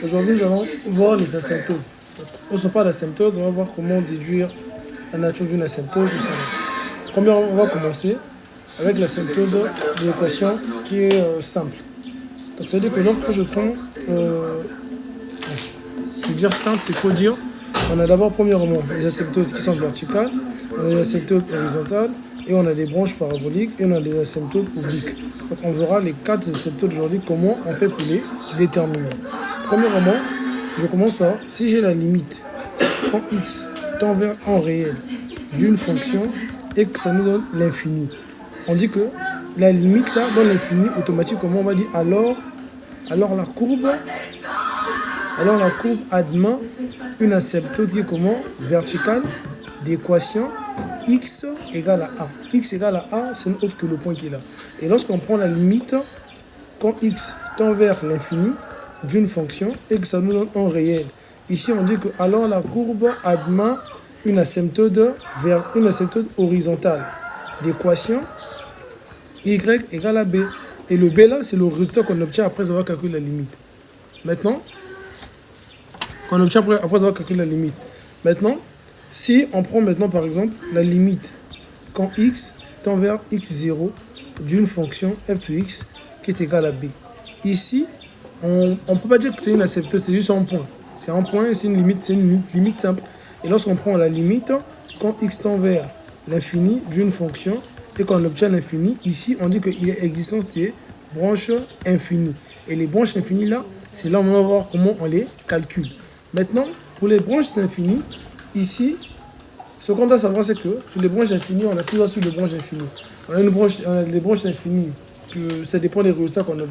Aujourd'hui, nous allons voir les asymptotes. On ne sait pas d'asymptote, on va voir comment déduire la nature d'une asymptote. Premièrement, on va commencer avec l'asymptote de l'équation qui est simple. Donc, ça veut dire que lorsque je prends, je veux dire simple, c'est pour dire, on a d'abord premièrement les asymptotes qui sont verticales, on a les asymptotes horizontales, et on a des branches paraboliques, et on a des asymptotes obliques. Donc on verra les 4 asymptotes aujourd'hui, comment on fait pour les déterminer. Premièrement, je commence par, si j'ai la limite, quand x tend vers en réel d'une fonction, et que ça nous donne l'infini. On dit que la limite là, dans l'infini, automatiquement, on va dire alors la courbe admet une asymptote qui est comment? Verticale d'équation x égale à a. X égale à a, c'est autre que le point qui est là. Et lorsqu'on prend la limite, quand x tend vers l'infini d'une fonction et que ça nous donne un réel, ici on dit que alors la courbe admet une asymptote horizontale d'équation y égale à b. Et le b là, c'est le résultat qu'on obtient après avoir calculé la limite. Maintenant, si on prend maintenant par exemple la limite quand x tend vers x0 d'une fonction f de x qui est égale à b. Ici, on ne peut pas dire que c'est une asymptote, c'est juste un point. C'est un point et c'est une limite simple. Et lorsqu'on prend la limite, quand x tend vers l'infini d'une fonction et qu'on obtient l'infini, ici on dit qu'il y a existence des branches infinies. Et les branches infinies là, c'est là où on va voir comment on les calcule. Maintenant, pour les branches infinies, ici, ce qu'on doit savoir, c'est que sur les branches infinies, on a plusieurs sur les branches infinies. On a des branches infinies, que ça dépend des résultats qu'on obtient.